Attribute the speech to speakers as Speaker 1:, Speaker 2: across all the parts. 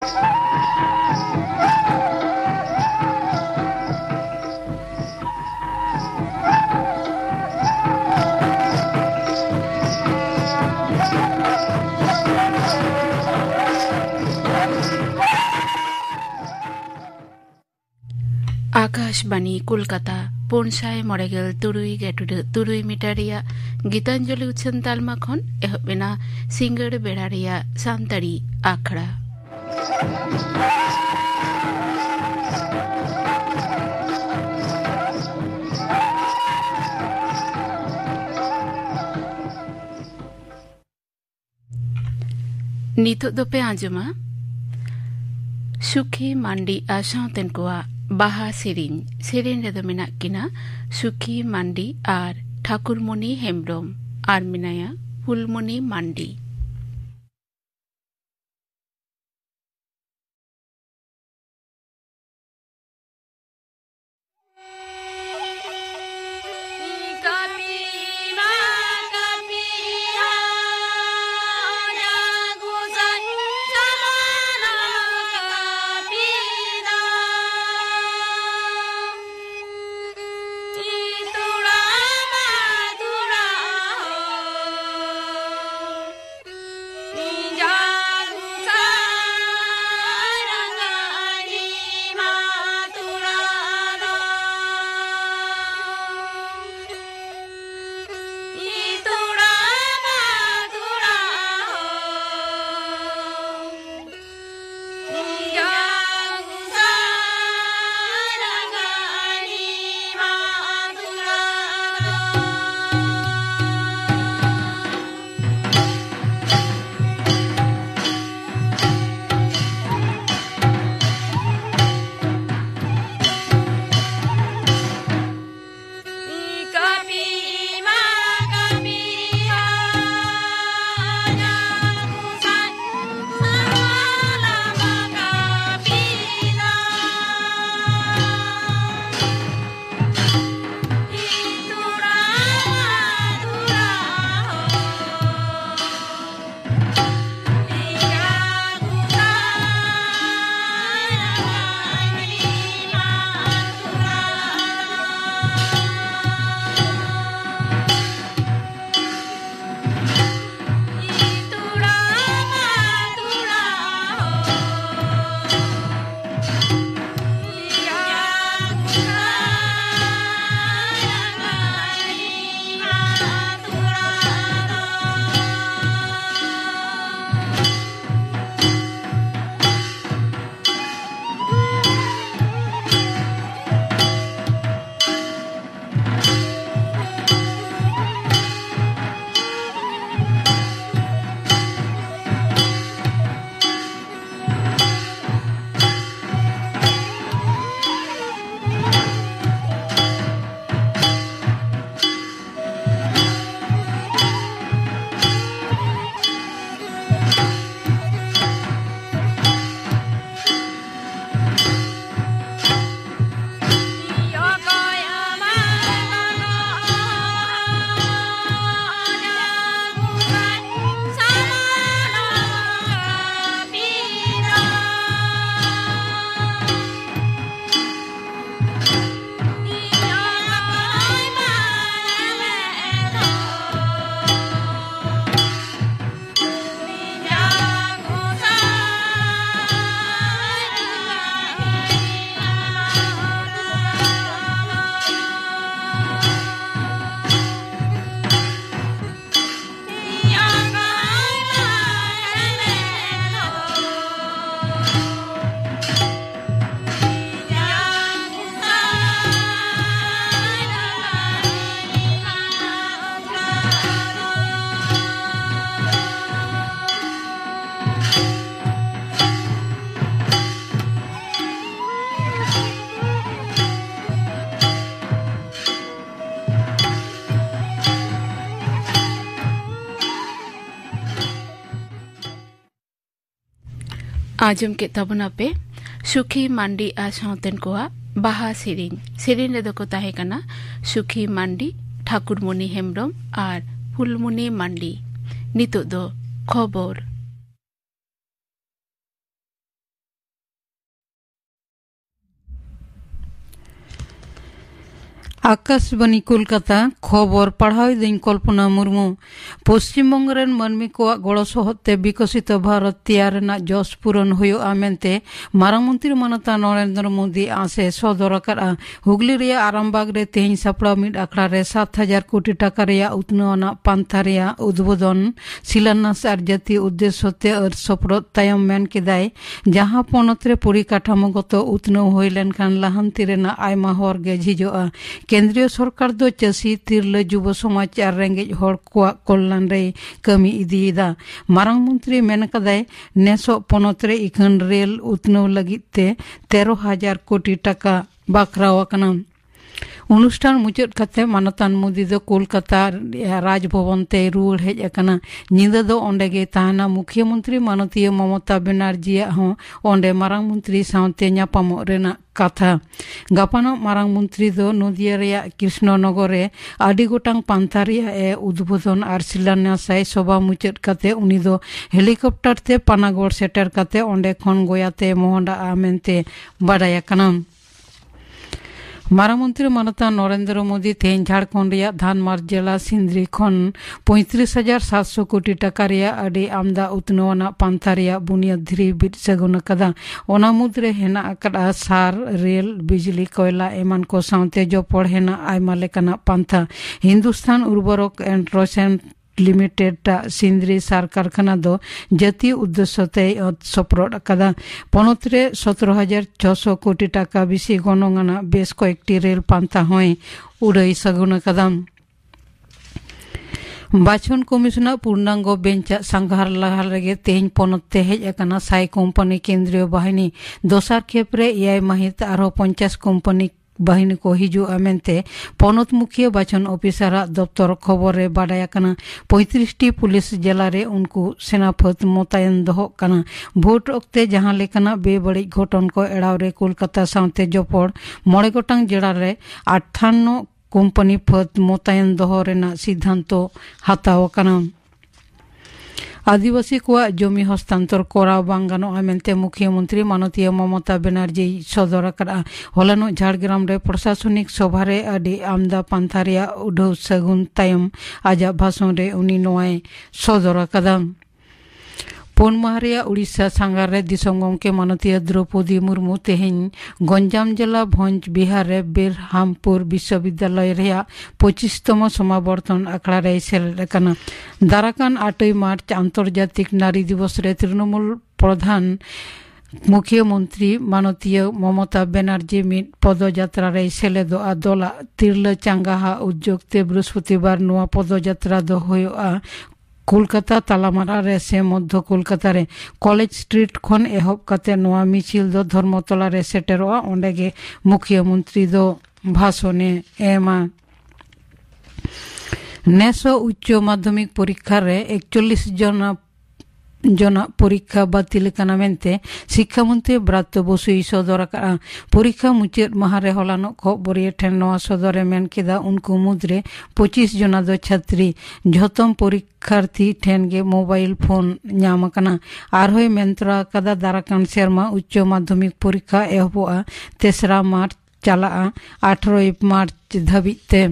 Speaker 1: आकाशबाणी कोलकाता पुनसाय मरेगेल तुरुई गेटुड तुरुई मिटारिया गीतांजलि उछन तालमा खन एहबेना सिंगड़ बेड़ारिया सांतारी आखड़ा नितो दोपे आंजुमा सुखी मांडी आसावतेन कोआ बाहा सेरेन रेदो मेनाक किना सुखी मांडी आर ठाकुरमणि हेम्ब्रम आर मेनाया फुलमणि मांडी। आजम के तबना पे सुखी मांडी आ सावतेन कोआ बाहा सेरेन रेदो को ताहे कना सुखी मांडी ठाकुरमणि हेम्ब्रम आर फुलमणि मांडी। नितो दो खबर।
Speaker 2: आकाशवाणी कोलकाता खबर पढ़ाई दिन कल्पना मुर्मू पश्चिम बंग रेन मानमी को गड़ो सहते विकसित भारत तैयार जस पूरण हुआ मेनते मारांग मंत्री मानता नरेंद्र मोदी आसे सदर अकारा हुगली रे आरामबाग रे तेहन सापड़ा मिड आखड़ा रे 7,000 कोटी टाका रे उत्नयन पांथा रे उद्बोधन शिलान्यास और जातीय उद्देश्यते और सपड़ तायम मेन केदाय जहां पोनत रे परिकाठामोगत उत्नयन हुई लेनखान लाहांती रेना आयमा हर गे झिजोआ केंद्रीय सरकार दो चासी तिरला युवा समाज और रेंगेज हर को कल्याण रे कमी इदीदा मारांग मंत्री मेन कदाय नेसो पोनत रे इखन रेल उत्नव लगिते 13,000 कोटी टाका बाखरावाकना अनुष्ठान मुचाद कते मानतान मोदी दो कोलकाता राजभवन ते रुआड़ हेज अकना निदा दो ओंडे गे ताना मुख्यमंत्री मानतीय ममता बनर्जी हो ओंडे मारांग मंत्री सावते न्यापामो रेना कथा गापानो मारांग मंत्री दो नदिया रेया कृष्णनगर रे आदि गोटांग पांथा रेया ए उद्बोधन और शिलान्यास सभा मुचाद कते उनी दो हेलीकॉप्टर ते पानागढ़ सेटर कते ओंडे खन गोयाते मोहंडा आमेनते बाडाय कना मारामंत्री मानता नरेंद्र मोदी तेन झारखंड धानबाद जिला सिंदरी खन 35,700 कोटी टाका अड़ी आमदा उत्नयन पांथा बुनियाद धीरे बिट सगुन कदा ओना मुद्रे हेना अकड़ा सार रेल बिजली कोयला एमान को सावते जोपड़ हेना आयमा लेकाना पांथा हिंदुस्तान उर्वरक एंड रसायन लिमिटेड सिंदरी सार कारखाना दो जातीय उद्देश्यते सपरोड कदा पनतरे 17,600 कोटी टाका बेसी गणना बेस कयेकटी रेल पांथा हय उड़ाई सगुन कदा बाछन कमिशनर पूर्णांग बेंच संघार लहार लगे तेहन पनते हेज अकना साई कंपनी केंद्रीय बाहिनी दोसार खेपरे एआई महित आरो 50 कंपनी बाहिनी को हिजू मेनते पनत मुखिया बाछन ऑफिसर दफ्तर खबर रे बाडाय कना 35टी पुलिस जिला रे उनको सेनाफत मोतायन दहो कना भोट ओक्ते जहां लेकना बेबड़ी घटन को एड़ाव रे कोलकाता सावते जोपड़ 9 गोटांग जिला रे 58 कंपनी फत मोतायन दहो रेना सिद्धांतो हाताव कना आदिवासी को जमी हस्तांतर करा बांगानो मेनते मुख्यमंत्री मानतीय ममता बनर्जी सदर करा हलानो झाड़ग्राम रे प्रशासनिक सभा रे आदि आमदा पांथा रे उडौ सगुन तायम आजा भाषण रे उनी नोय सदर कदा पुन माहरिया उड़ीसा सांगार रे दिसम गमके मानतीय द्रौपदी मुर्मू तेहन गंजाम जिला भंज बिहार रे बेरहामपुर विश्वविद्यालय रे 25तम समावर्तन आखड़ा रे सेलेकना दाराकान 8 मार्च आंतर्जातिक नारी दिवस रे तृणमूल प्रधान मुख्यमंत्री मानतीय ममता बनर्जी मिट पदयात्रा रे सेलेदो आदोला तिरला चांगाहा उद्योगते बृहस्पतिवार नवा पदयात्रा दो होया कोलकाता तालामारा रे से मध्य कोलकाता रे कॉलेज स्ट्रीट खन एहब कते नवा मिचिल दो धर्मतला रे सेटेरोआ ओंडेगे मुख्यमंत्री दो भाषणे एमा नेसो उच्च माध्यमिक परीक्षा रे 41 जना परीक्षा बातिल काना मेनते शिक्षा मंत्री ब्रात्य बसु सदर परीक्षा मुचाद माहारे हलानो खबरिया ठेन नवा सदरे मेन केदा उनको मुद्रे 25 जना दो छात्री झतम परीक्षार्थी ठेन गे मोबाइल फोन नाम कना आरहोय मेंत्रा कदा दाराकान शर्मा उच्च माध्यमिक परीक्षा एहबोआ 3 मार्च चला 18 मार्च धाबिते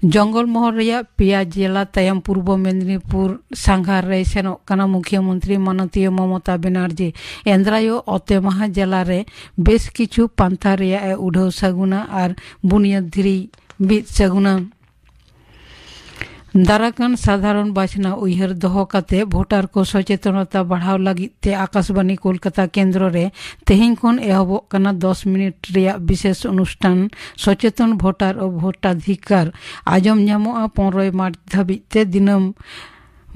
Speaker 2: जंगल महल रेया पिया जिला तायम पूर्व मेदिनीपुर सांघार रे सेनो कना मुख्यमंत्री मानतीय ममता बनर्जी एंद्रायो अतेमाहा जिला रे बेस किछु पांथा रेया उड़ौ सगुना और बुनियाद धीरी बित सगुना दाराकान साधारण बाछना उयहर दहो कते भोटार को सचेतनता बढ़ाव लगी ते आकाशवाणी कोलकाता केंद्र रे तेहिं खन एहबो कना 10 मिनट रेया विशेष अनुष्ठान सचेतन भोटार और भोटाधिकार आजम न्यामोआ 15 मार्च धाबिते दिनम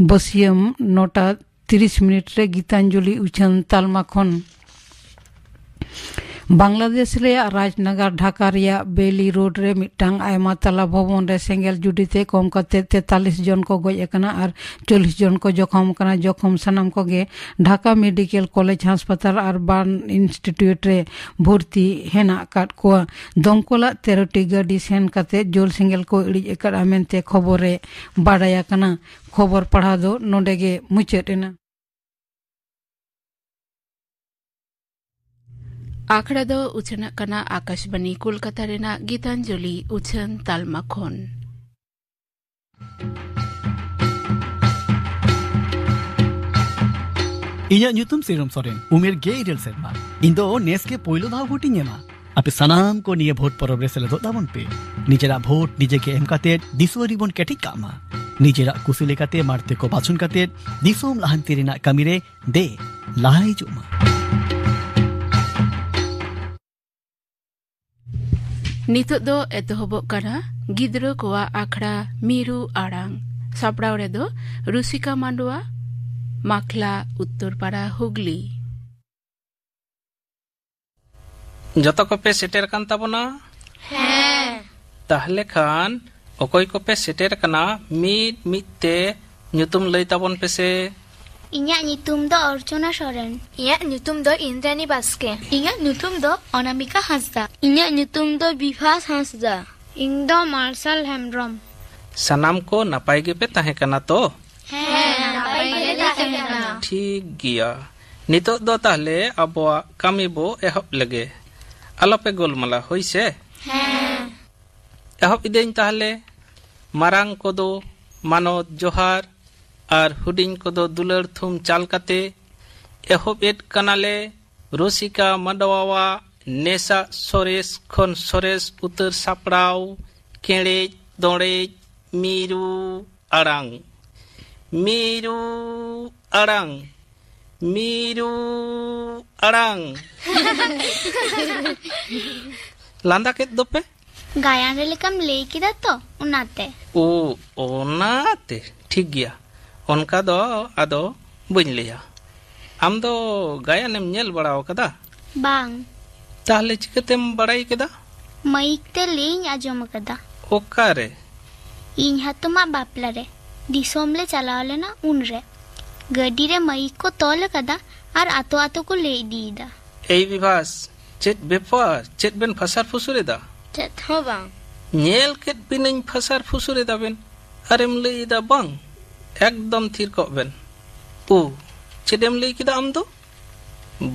Speaker 2: बसियम 9:30 मिनट रे गीतांजलि उछन तालमा खन बांग्लादेश रे राजनगर ढाका रिया बेली रोड रे मिटांग आयमा तला भवन रे सेंगेल जुडीते कम कते 43 जन को गय कना और 40 जन को जखम कना जखम सनम को गे ढाका मेडिकल कॉलेज अस्पताल और बार्न इंस्टीट्यूट रे भर्ती हेना काट को दमकोला 13टी गाड़ी सेन कते जोल सेंगेल को इड़ी एकड़ मेनते खबर रे बाडाया कना खबर पढ़ा दो नोडेगे मुचेटेना
Speaker 1: आखड़ा दो उछन कना आकाशवाणी कोलकाता रेना गीतांजलि उछन तालमा खन
Speaker 3: इन्या ᱧᱩᱛᱩᱢ सिरम सोरेन उमेर गे इरेल सेरमा इन दो नेस के पोइलो दाव भोट ᱤᱧ ᱮᱢᱟ आपे सनाम को निये भोट परब रे सेलेदोग ताबन पे निजेरा भोट निजे के एम काते दिसवरी बोन केटिक कामा निजेरा कुसी लेकाते मारते को बाछुन काते दिसोम लाहंती रेना कामी रे दे लाहाई जुमा
Speaker 1: नितो दो एतोहबोग काना गिद्रो कोआ आखड़ा मीरू आड़ांग सापड़ाव रे दो रुसिका मांडुआ माखला उत्तरपाड़ा हुगली
Speaker 4: जतो कोपे सेटेर कान ताबोना ताहले खान ओकोय कोपे सेटेर काना मिते ᱧᱩᱛᱩᱢ लई ताबोन पेसे
Speaker 5: इन्या ᱧᱩᱛᱩᱢ दो अर्चना सोरेन इन्या ᱧᱩᱛᱩᱢ दो इंद्रानी बास्के इन्या ᱧᱩᱛᱩᱢ दो अनामिका हांसदा इन्या ᱧᱩᱛᱩᱢ दो विभास हांसदा इन दो मार्शल हेम्ब्रम
Speaker 4: सनाम को नपाय गे पे ताहे काना तो ठीक गिया नितो दो ताहले अबवा कामी बो एहब लगे आलोपे गोलमाला होइसे एहब इदेन ताहले मारांग कोदो मानोत जोहार आर हुडिंग कोदो दुलर थुम चाल काते एहब एड कनाले रोसिका मांडवावा नेसा सोरेस खन सोरेस उतर सापड़ाव केड़े दोड़े मीरू आड़ांग मीरू आड़ांग लांदा के दोपे
Speaker 5: गायन रे लेकम लेई किदा तो उनाते
Speaker 4: ओ ओनाते ठीक गया उनका दो आदो बइन लिया आम दो गायनेम नेल बड़ाव कदा
Speaker 5: बांग
Speaker 4: ताहले चिकतेम बड़ाई कदा
Speaker 5: माइक ते लेई आजम कदा
Speaker 4: ओकारे
Speaker 5: इन हतुमा बापला रे दिसोम ले चलाव लेना उन रे गड्डी रे माइक को तोल कदा और आतो आतो को ले दीदा
Speaker 4: ए विभास चेत बेपार चेत बेन फसार फुसुरेदा
Speaker 5: चेत हो बांग
Speaker 4: नेल केत बिनइन फसार फुसुरेदा बेन अरेम लेईदा बांग एकदम थिर को बेन ओ चेदेम लेई किदा आम दो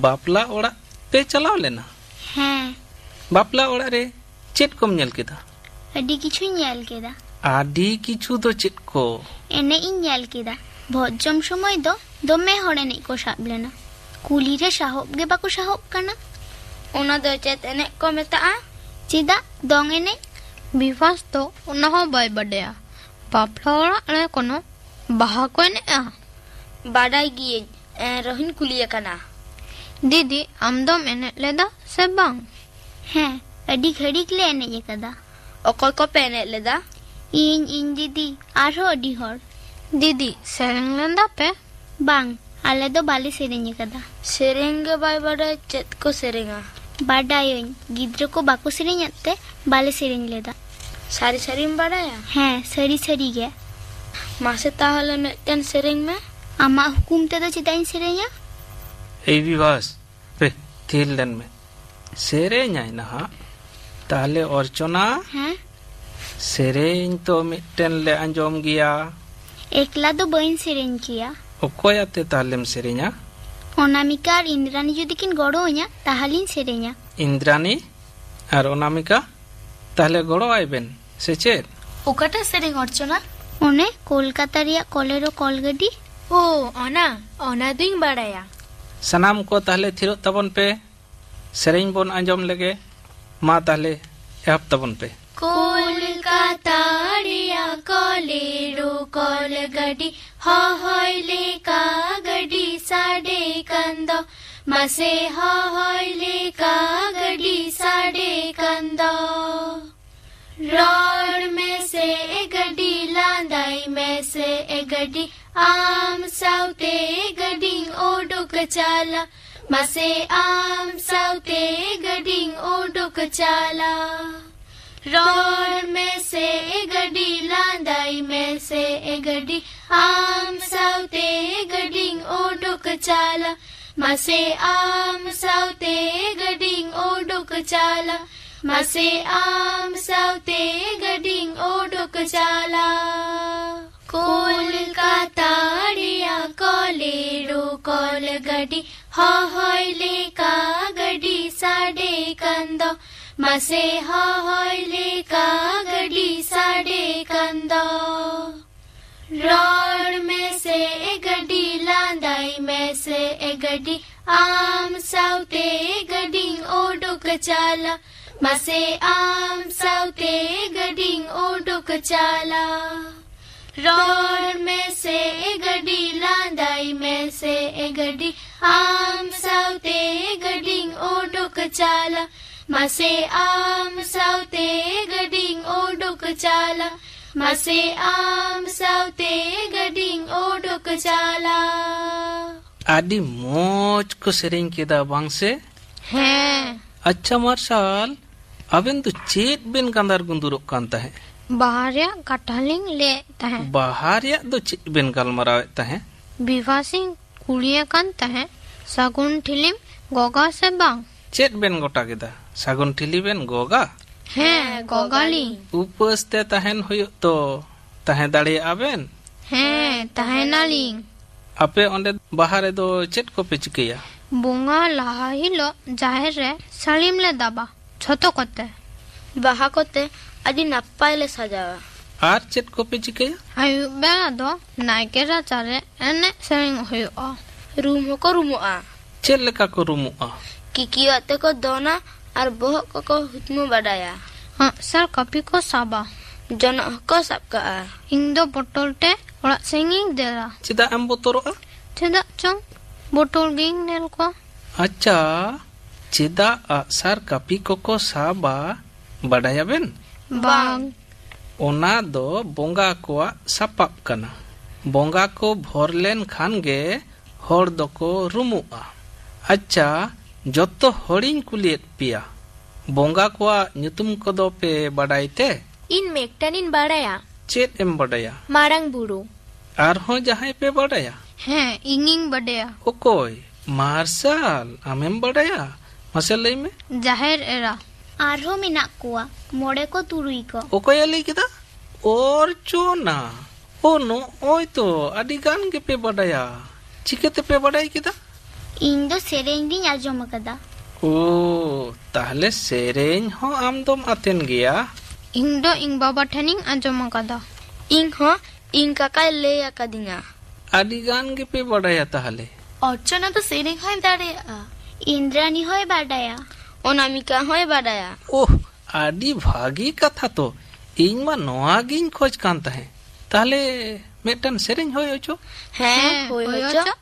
Speaker 4: बापला ओड़ा पे चलाव लेना
Speaker 5: हैं
Speaker 4: बापला ओड़ा रे चेत कोम नेल किदा
Speaker 5: अडी किछु नेल केदा
Speaker 4: आडी किछु दो चेत को
Speaker 5: एने इन नेल केदा भोजम समय दो दोमे होड़े नहीं को साब लेना कुली रे साहोब गे बाको साहोब काना ओना दो चेत एने को मेता चिदा दोंग एने विवास तो ओना हो बाय बडेया बापला ओड़ा रे कोनो बाहा को एने बाडाई गिए रोहिन कुलिया काना दीदी आमदम एने लेदा से बांग हैं अडी घड़ीक ले एने ये कदा ओकोय को पेने लेदा इन दीदी आरो अडी होर दीदी सेरेंग लंदा पे बांग आले दो बाली सेरेंग कदा सेरेंग बाय बड़ा चेत को सेरेंगा बाडायों गिद्रो को बाको सेरेंग आते बाली सेरेंग लेदा सारी सारी बाडाया हैं सारी सारी गे मासे ताहले में तेन सेरेंग में आमा हुकुम ते तो चिताइन सेरेंगा
Speaker 4: ए विवास पे थिल लन में सेरेंग आई ना ताहले अर्चना
Speaker 5: हैं
Speaker 4: सेरेंग तो मिटन ले अंजोम गिया
Speaker 5: एकला दो बइन सेरेंग किया
Speaker 4: ओकोयाते ताहलेम सेरेंगा
Speaker 5: अनामिका और इंद्रानी जुदी किन गड़ोया ताहलिन सेरेंगा
Speaker 4: इंद्रानी और अनामिका ताहले गड़ो आइबेन से चेत
Speaker 5: ओकाटा सेरेंग अर्चना ओने कोलकाता रिया कोलेरो कॉलगडी ओ ओना दुइन बाड़ाया
Speaker 4: सनाम को ताहले थिरो तबन पे सेरेंग बोन अंजोम लगे मा ताहले एहब तबन पे
Speaker 5: कोलकाता रिया कोलेरो कॉलगडी होइले का गडी साडे कंदो मसे होइले का गडी साडे कंदो रोड में से गडी लांदाई में से गडी आम साउते गडिंग ओडुक चाला मसे आम साउते गडिंग ओडुक चाला रोड में से गडी लांदाई में से गडी आम साउते गडिंग ओडुक चाला मसे आम साउते गडिंग ओडुक चाला मसे आम साउते गडिंग ओडुक चाला कोलकाता रिया कोलेरो कॉल गडी होइले का गडी साडे kando mase hoile ka gadi sade kando road में से गडी लांदाई में से गडी आम साउते गडिंग ओडुक चाला मसे आम साउते गडिंग ओडुक चाला रोड में से गडी लांदाई में से गडी आम साउते गडिंग ओडुक चाला मसे आम साउते गडिंग ओडुक चाला मसे आम साउते गडिंग ओडुक चाला
Speaker 4: आदि मोज को सेरेंग केदा बांग से
Speaker 5: हैं
Speaker 4: अच्छा मार्शल अबेन तो चेत बिन कंदार गुंदुरुक कांता है
Speaker 5: बाहरिया कटहलिंग लेता है
Speaker 4: बाहरिया तो चेत बिन गलमरावेता है
Speaker 5: विवासिंग कुलिया कांता है सागुन ठिलिम गोगा से बांग
Speaker 4: चेत बिन गोटा केदा सागुन ठिली बिन गोगा
Speaker 5: हैं गोगाली
Speaker 4: उपस ते तहन हुयो तो तहन दाड़े आबेन
Speaker 5: हैं तहनालिंग
Speaker 4: आपे ओंडे बाहरे दो चेत को पे चिकैया
Speaker 5: बोंगा लाहा हिलो जाहिर रे सालिम ले दाबा छोटो कोते बाहा कोते आदि नप्पाय ले सजावा
Speaker 4: आर चेत को पे चिकैया
Speaker 5: आयु बेला दो नायके राचारे एने सेरिंग हुयो रूम को रूमोआ
Speaker 4: चेत लेका को रूमुआ
Speaker 5: किकियाते को दोना और बोह को हुतमु बडाया हां सर कॉपी को साबा जन को सबका इंग दो बोतल ते ओड़ा सिंगिंग देला
Speaker 4: चिदा एम बोतरोआ
Speaker 5: चिदा चों बोतल गिंग नेल को
Speaker 4: अच्छा चिदा सर कॉपी को साबा बडाया बेन
Speaker 5: बांग
Speaker 4: ओना दो बोंगा को सपाप कना बोंगा को भोरलेन खान गे होड़ दो को रुमुआ अच्छा जोतो होड़िंग कुलियत पिया बोंगा को ᱧᱩᱛᱩᱢ को पे बडाइते
Speaker 5: इन मेक्टानिन बडाया
Speaker 4: चेत एम बडाया
Speaker 5: मारंग बुरु
Speaker 4: आर हो जहां पे बडाया
Speaker 5: हैं इंगिंग बडाया
Speaker 4: ओकोय मार्शल आमेम बडाया मसे लई में
Speaker 5: जाहिर एरा आर हो मिना कुआ मोड़े को तुरुई को
Speaker 4: ओकोय लई केदा और चोना ओ नो ओय तो आदि गान के पे बडाया चिकेते पे बडाई केदा
Speaker 5: इन दो सेरेंग दिन आजम कदा
Speaker 4: ओ ताहले सेरेंग हो आम दोम आतेन गया
Speaker 5: इन दो इन बाबा ठनिंग आजम कदा इन हो इन काका ले कदिना
Speaker 4: आदि गान के पे बडाया ताहले
Speaker 5: अर्चना तो सेरेंग होय दाड़ेया इंद्रानी होय बाडाया अनामिका होय बाडाया
Speaker 4: ओह आदि भागी कथा तो इन मा नोआ गिन खोज कान ताहे ताहले मेटन सेरेंग होय ओचो
Speaker 5: हैं होय ओचो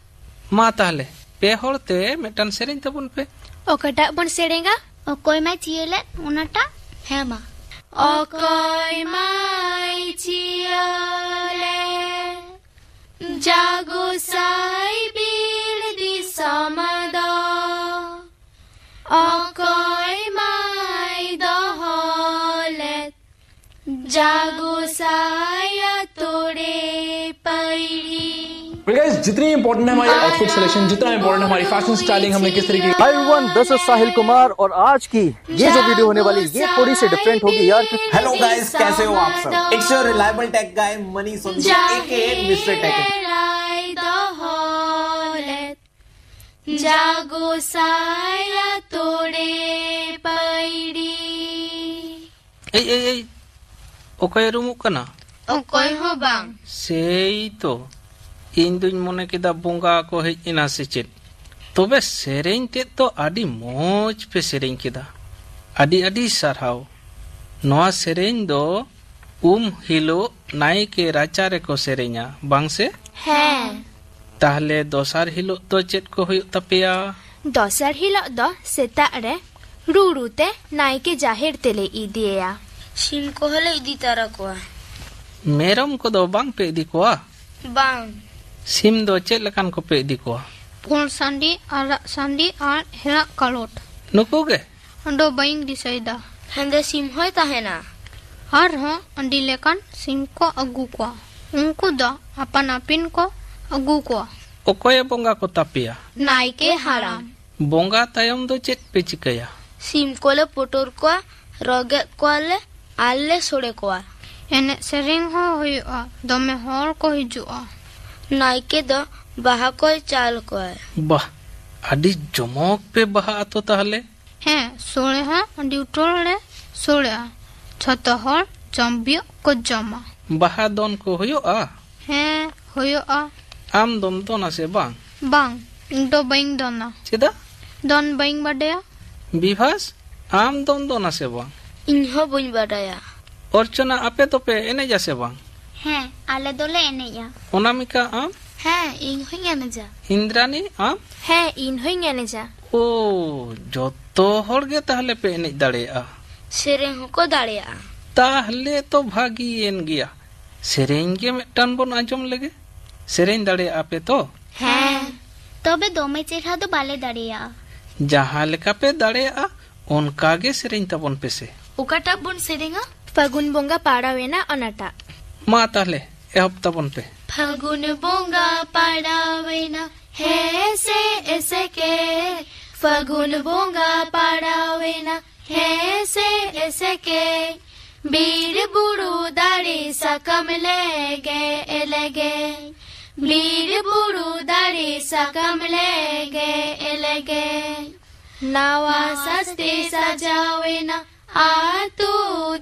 Speaker 4: मा ताहले पे होड़ते मेटन सेरेंग तबुन पे
Speaker 5: ओकटा बन सेरेंगा ओकोय माय चियले उनाटा है मा ओकोय माय चियले जागो साई बिल दि समदा ओकोय माय दहले जागो साया तोड़े पड़ी
Speaker 6: गाइस जितनी इंपॉर्टेंट है हमारी आउटफिट सिलेक्शन जितना इंपॉर्टेंट है हमारी फैशन स्टाइलिंग हमने किस तरीके
Speaker 7: hi everyone this is Sahil Kumar और आज की ये जो वीडियो होने वाली ये थोड़ी सी डिफरेंट होगी यार।
Speaker 8: हेलो गाइस कैसे हो आप सब। It's your reliable tech guy Mani Soni aka mister tech.
Speaker 5: जागो साया तोड़े पड़ी
Speaker 4: ए ओकोय रुमु कना
Speaker 5: ओकोय हो बांग
Speaker 4: सेई तो इन दुñ मने केदा बोंगा को हेज इना से चेत तबे सेरेंग ते तो आदि मोज पे सेरेंग केदा आदि आदि सारहाव नोआ सेरेंग दो हिलो नाई के राचा रे को सेरेंगा बांग से
Speaker 5: हैं
Speaker 4: ताहले दोसार हिलो तो चेत को हुयो तपिया
Speaker 5: दोसार हिलो दो सेता रे रूरूते नाई के जाहिर तेले इदिया सिम को हले इदी तारा को
Speaker 4: मेरम को दो बांग पे इदी को
Speaker 5: बांग
Speaker 4: सिम दो चेत लकान को पे इदी को
Speaker 5: पुल संडी आरा संडी आर हेरा कलोट
Speaker 4: नुको गे
Speaker 5: अंडो बाइंग दिसाइदा हंदे सिम होय ताहेना आर हो अंडी लेकान सिम को अगु को उनको दो अपन अपिन को अगु को
Speaker 4: ओकोय बोंगा को तपिया
Speaker 5: नाई के हाराम
Speaker 4: बोंगा तायम दो चेत पे चिकया
Speaker 5: सिम कोले पोटोर को रोगे कोले आले सोड़े को एने सेरिंग हो हुआ दमे होर को हिजुआ नाई के दो बाहा को चाल को
Speaker 4: बाह आदि जमोक पे बाहा तो ताहले
Speaker 5: ᱦᱮᱸ ᱥᱳᱲᱮ ᱦᱚᱸ ᱟᱹᱰᱤ ᱩᱛᱟᱹᱨ ᱥᱳᱲᱮᱜᱼᱟ ᱡᱷᱚᱛᱚ ᱦᱚᱲ ᱡᱚᱢ ᱵᱤᱭᱳᱜ ᱠᱚ ᱡᱚᱢᱟ
Speaker 4: ᱵᱟᱦᱟ ᱫᱚᱱ ᱠᱚ ᱦᱩᱭᱩᱜᱼᱟ
Speaker 5: ᱦᱮᱸ ᱦᱩᱭᱩᱜᱼᱟ
Speaker 4: ᱟᱢ ᱫᱚᱢ ᱫᱚᱱᱟ ᱥᱮ ᱵᱟᱝ
Speaker 5: ᱵᱟᱝ ᱤᱧ ᱫᱚ ᱵᱟᱹᱧ ᱫᱚᱱᱟ
Speaker 4: ᱪᱮᱫᱟᱜ
Speaker 5: ᱫᱚᱱ ᱵᱟᱹᱧ ᱵᱟᱰᱟᱭᱟ
Speaker 4: বিভাস আম দম দোনা সে বাং
Speaker 5: ᱤᱧ ᱦᱚᱸ ᱵᱟᱹᱧ ᱵᱟᱰᱟᱭᱟ
Speaker 4: অর্চনা আপে তোপে এনে যাসে বাং
Speaker 5: ᱦᱮᱸ ᱟᱞᱮ ᱫᱚᱞᱮ ᱮᱱᱮᱡᱼᱟ
Speaker 4: অনামিকা আম
Speaker 5: ᱦᱮᱸ ᱤᱧ ᱦᱚᱸᱧ ᱮᱱᱮᱡᱟ
Speaker 4: ইন্দ্রাণী আম
Speaker 5: ᱦᱮᱸ ᱤᱧ ᱦᱚᱸᱧ ᱮᱱᱮᱡᱟ
Speaker 4: ও যত হড় গে তাহলে পে এনেজ দাঁড়িয়েগা
Speaker 5: ᱥᱮᱨᱮᱧ ᱦᱚᱸᱠᱚ ᱫᱟᱲᱮᱭᱟᱜᱼᱟ
Speaker 4: তাহলে তো ভাগিয়েন গিয়া সেরেñ গে মিদᱴᱟᱱ ᱵᱚᱱ ᱟᱸᱡᱚᱢ ᱞᱮᱜᱮ সেরেñ দাঁড়িয়েᱜᱼᱟ পে তো
Speaker 5: ᱦᱮᱸ ᱛᱚᱵᱮ ᱫᱚᱢᱮ ᱪᱮᱦᱨᱟ ᱫᱚ ᱵᱟᱞᱮ ᱫᱟᱲᱮᱭᱟᱜᱼᱟ
Speaker 4: ᱡᱟᱦᱟᱸ ᱞᱮᱠᱟ ᱯᱮ ᱫᱟᱲᱮᱭᱟᱜᱼᱟ ᱚᱱᱠᱟ ᱜᱮ ᱥᱮᱨᱮᱧ ᱛᱟᱵᱚᱱ ᱯᱮᱥᱮ
Speaker 5: ᱚᱠᱟᱴᱟᱜ ᱵᱚᱱ ᱥᱮᱨᱮᱧᱟ ᱯᱷᱟᱹᱜᱩᱱ ᱵᱚᱸᱜᱟ ᱯᱟᱲᱟᱣᱮᱱᱟ ᱚᱱᱟᱴᱟᱜ
Speaker 4: ᱢᱟ ᱛᱟᱦᱞᱮ ᱮᱦᱚᱵ ᱛᱟᱵᱚᱱ ᱯᱮ
Speaker 5: ᱯᱷᱟᱹᱜᱩᱱ ᱵᱚᱸᱜᱟ ᱯᱟᱲᱟᱣᱮᱱᱟ ᱦᱮᱸᱥᱮ ᱮᱥᱮᱠᱮ ᱯᱷᱟᱹᱜᱩᱱ ᱵᱚᱸᱜᱟ ᱯᱟᱲᱟᱣᱮᱱᱟ ᱦᱮᱸᱥᱮ ᱮᱥᱮᱠᱮ ᱵᱤᱨ ᱵᱩᱨᱩ ᱫᱟᱨᱮ ᱥᱟᱠᱟᱢ ᱞᱮᱜᱮ ᱮᱞᱮᱜᱮ ᱵᱤᱨ ᱵᱩᱨᱩ ᱫᱟᱨᱮ ᱥᱟᱠᱟᱢ ᱞᱮᱜᱮ ᱮᱞᱮᱜᱮ 나와 사스테 사자웨나 아투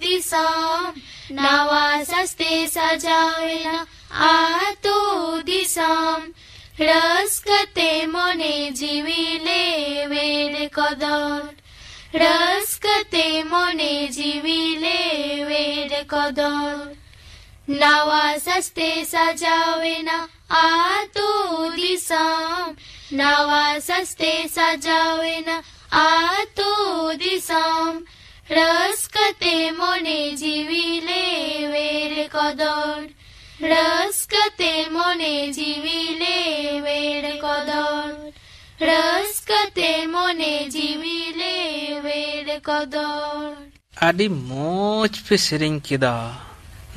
Speaker 5: 디섬 나와 사스테 사자웨나 아투 디섬 रसकते मोने जीविले वेर कदर रसकते मोने जीविले वेर कदर नवा सस्ते सजावेना आतु दिसम नवा सस्ते सजावेना आतु दिसम रसकते मोने जीविले वेर कदर रसकते मोने जीविले वेर कदर रसकते मोने जीविले वेर कदर
Speaker 4: आदि मोज पे सेरेñ केदा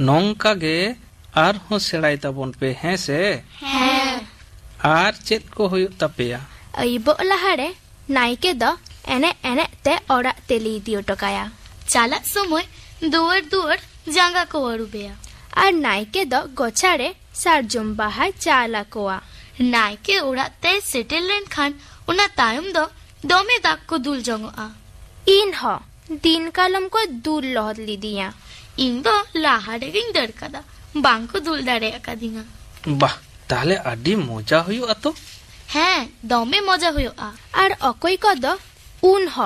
Speaker 4: नोंका गे आर हो सेड़ाई ताबोन पे हैं से
Speaker 5: हैं
Speaker 4: आर चेत को हुयु तपेया
Speaker 5: अइबो लहारे नाइके द एने एने ते ओड़ा तेली दियो टकाया चाला समय दुवर दुवर जांगा को वरुबेया আর নাইকে দ গছাড়ে সারজম বাহায় চালা কোয়া নাইকে ওড়াতে সেটেল লেন খান ওনা তায়ম দ দমে দাগ কো দুল জঙ্গা ইন হ দিন কালম কো দুল লহদ লিদিয়া ইন দ লাহাড়ে গিং দরকাদা বাংকো দুল দাড়ে আকাদিঙা
Speaker 4: বাহ তাহলে আডি মজা হইউ আতো
Speaker 5: হ্যাঁ দমে মজা হইউ আর অকই কদ উন হ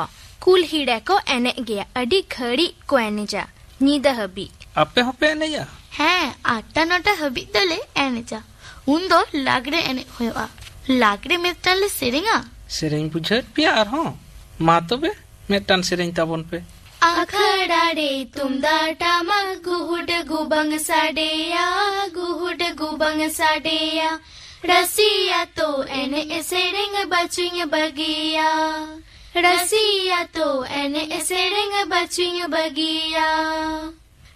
Speaker 5: কুল হিড়ে কো এনে গিয়া আডি ঘড়ি কো এনে যা নিদা হবি
Speaker 4: আপে হপে এনেয়া
Speaker 5: হ্যাঁ 8টা 9টা হাবিব দলে এনে যা উন দো লাগড়ে এনে হইয়া লাগড়ে মেটালে সেরেঙা
Speaker 4: সেরেñ বুঝার পিয়া আর হ্যাঁ মা তবে মেটান সেরেñ তাবন পে
Speaker 5: আখড়া রে তুমদা টামা গুহুড গুবং সাডেয়া গুহুড গুবং সাডেয়া রসিয়া তো এনে সেরেঙ বাচুইং বগিয়া রসিয়া তো এনে সেরেঙ বচুইং বগিয়া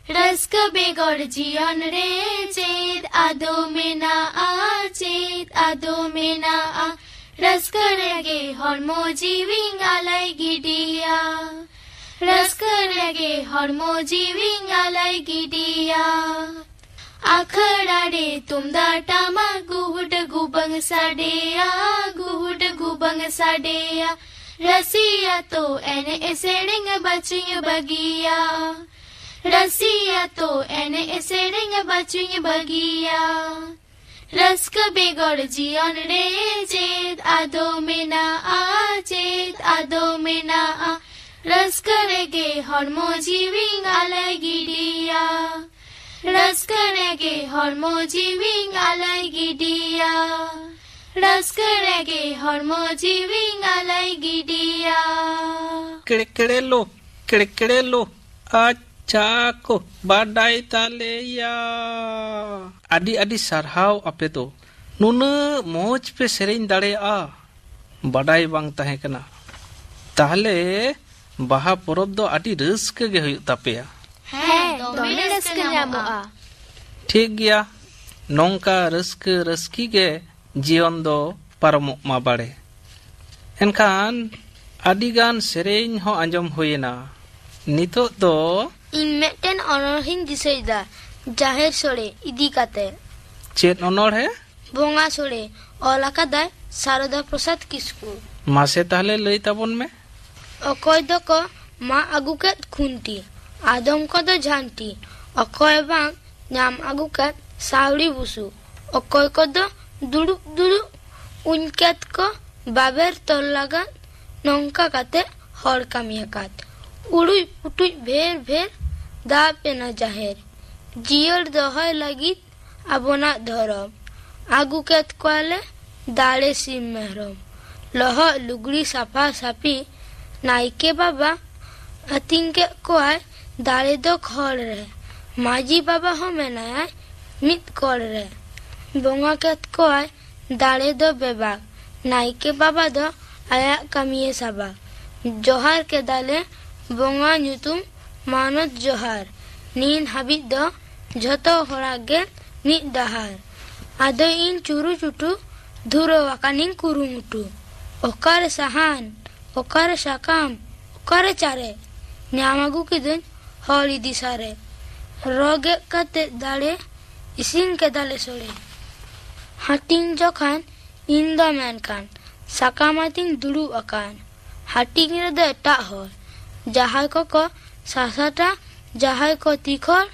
Speaker 5: रस्क बेगोर जियन रे चेत आदो मेना आ चेत आदो मेना आ रस्क रेगे हरमो जीविंग आलाई गिडिया रस्क रेगे हरमो जीविंग आलाई गिडिया आखड़ा रे तुम दाटामा गुहुड गुबंग साडेया गुहुड गुबंग साडेया रसिया तो एने एसेड़ेंग बचिंग बगिया रसिया तो एने एसेड़ेंग बचुंग बगिया रस्क बेगोर जियन रे चेत आदो मेना आ चेत आदो मेना आ रस्क रेगे हरमो जीविंग आलाई गिडिया रस्क रेगे हरमो जीविंग आलाई गिडिया रस्क रेगे हरमो जीविंग आलाई गिडिया
Speaker 4: केड़े लो आज चाको बाडाई तालेया आदि आदि सरहाव आपे तो नुना मोज पे सेरेñ दाड़ेया बाडाई बांग ताहे कना ताहले बाहा परब दो आदि रस्के गे हुयु तापेया
Speaker 5: हैं दोमे रस्के ᱧᱟᱢᱚᱜᱼᱟ
Speaker 4: ठीक गया नोंका रस्के रस्की गे जीवन दो पारमोग मा बाड़े एनखान आदि गान सेरेñ हो आंजम हुयेना नितो दो
Speaker 5: इन मेटेन अनरहिन दिसैदा जाहेर सोड़े इदी काते
Speaker 4: चेत अनर है
Speaker 5: बोंगा सोड़े ओलाका दाय शारदा प्रसाद किस्कू
Speaker 4: मासे ताहले लई ताबन में
Speaker 9: अकोय दो को मा आगु के खुंटी आदम को दो झांटी अकोय बांग नाम आगु के सावड़ी बुसु अकोय को दो दुडु दुडु उनकेत को बाबेर तोल लगा नौका काते हर कामियाकात उड़ुई पुटुई भेर भेर दा पे न जाहेर जियर दोहय लगी अबोना धरम आगु केत कोले दाड़े सिम मेहरम लह लुगड़ी साफा साफी नाइके बाबा अतिंके कोय दाड़े दो खड़ रे माजी बाबा हो मेनाय मित कोड़ रे बोंगा केत कोय दाड़े दो बेबा नाइके बाबा दो आया कमिए साबा जोहार के दाले बोंगा न्यूतुम मानत जोहार नीन हाबिद दो झतो होरागे मित दहार आदो इन चुरु चुटू धुरो वाकानिन कुरुमुटू ओकर सहान ओकर साकाम ओकर चारे न्यामागु किदन हॉली दिसारे रोगे कते दाले इसिन के दाले सोड़े हाटिंग जोखान इन दो मेनकान साकामातिन दुडू अकान हाटिंग रे दो एटा हर जहाय को सासाटा जहाय को तिखर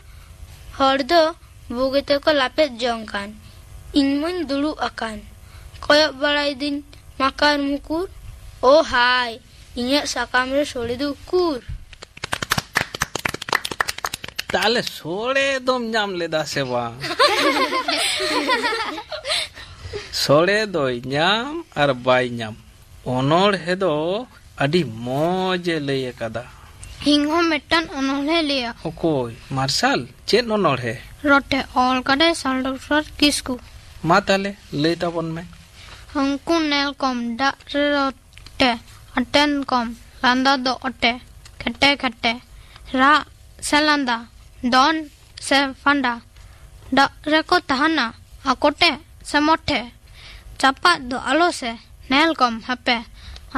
Speaker 9: हर दो बुगेते को लापेत जोंकान इनमन दुडू अकान कोयब बड़ाई दिन माकार मुकुर ओ हाय इन्हें साकाम रे सोड़े दो कुर
Speaker 4: ताले सोड़े दोम नाम लेदा सेवा सोड़े दो नाम और बाई नाम ओनोर है दो अडी मौजे ले कदा
Speaker 9: हिंगो मेटन ओनोर लिया
Speaker 4: ओकोय मार्शल चेन ओनोर है
Speaker 9: रोटे ऑल कड़े साल डॉक्टर किसको
Speaker 4: मा ताले ले तबन में
Speaker 9: हंकु नेल कम डा रोटे अटेन कम लांदा दो अटे खट्टे खट्टे रा सेलंदा डॉन से फंडा डा रेको तहाना अकोटे से मोटे चापा दो आलो से नेल कम हपे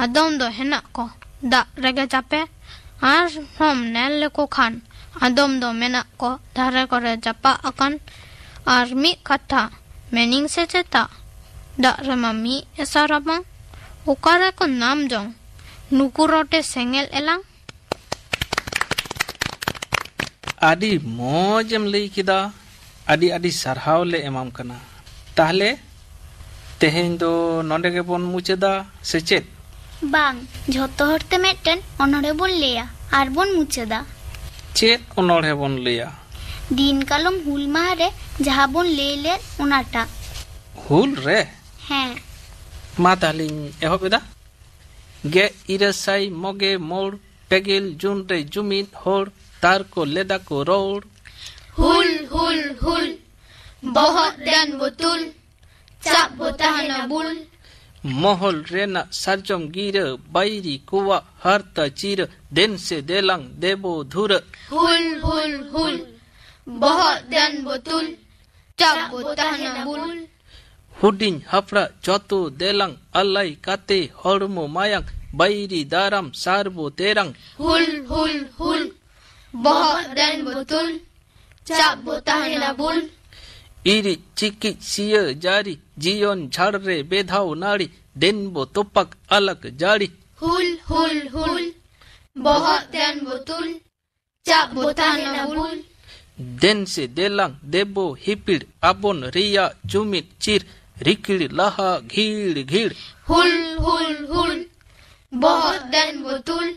Speaker 9: आदम दो हेना को दा रेगे चापे आर हम नेल लेको खान आदम दो मेना को धारे करे चापा अकन आर मी कथा मेनिंग से चेता दा रे मम्मी ऐसा रबंग उकारे को नाम जोंग नुकुरोटे सेंगेल एलांग
Speaker 4: आदि मौजम लई किदा आदि आदि सरहाव ले एमाम कना ताहले तेहेन दो नोंडे के बोन मुचेदा से चेत
Speaker 5: बांग झोतो हरते मेटन ओनोरे बोन लेया आर बोन मुचेदा
Speaker 4: चेत ओनोरे बोन लेया
Speaker 5: दिन कालम हुल मारे जहां बोन ले उनाटा
Speaker 4: हुल रे
Speaker 5: हैं
Speaker 4: मा तालिन एहोबेदा गे इरसाई मोगे मोर पेगिल जुन रे जुमिन होर तार को लेदा को रोड
Speaker 9: हुल हुल हुल बहुत देन बुतुल चाप बोताहना बुल
Speaker 4: मोहल रेना सरजम गिर बाईरी कुवा हरत चीर दिन से देलंग देबो धुर
Speaker 9: हुल हुल हुल बहुत देन बुतुल चाप बोताहना बुल
Speaker 4: हुडिन हफड़ा चौतो देलंग अल्लाई काते हड़मो मायंग बाईरी दारम सारबो तेरंग
Speaker 9: हुल हुल हुल बहुत देन बुतुल चाप बोताहना बुल
Speaker 4: इरी चिकी सिय जारी जियोन झाड़ रे बेधाव नाड़ी दिन बो तोपक अलग जाड़ी
Speaker 9: हुल हुल हुल बहुत देन बुतुल चाप बोताहना बुल
Speaker 4: दिन से देलंग देबो हिपिड़ अबोन रिया जुमित चिर रिकिड़ लहा घीड़ घीड़
Speaker 9: हुल हुल हुल बहुत देन बुतुल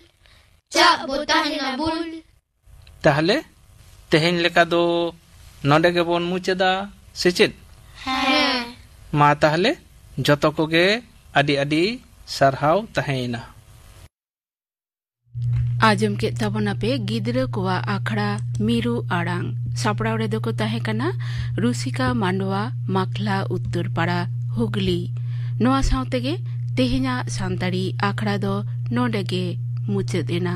Speaker 9: चाप बोताहना बुल
Speaker 4: ताहले तेहेन लेका दो नोंडे के बोन मुचेदा सेचेद
Speaker 9: हैं
Speaker 4: मा ताहले जतो कोगे आदि आदि सरहाव तहेना
Speaker 1: आजम के तबना पे गिद्र कुआ आखड़ा मीरू आड़ांग सापड़ाव रे दो तहे कना रुसिका मांडवा माखला उत्तर पाड़ा हुगली नोआ सावते गे तेहिना सांताड़ी आखड़ा दो नोंडे गे मुचेद एना।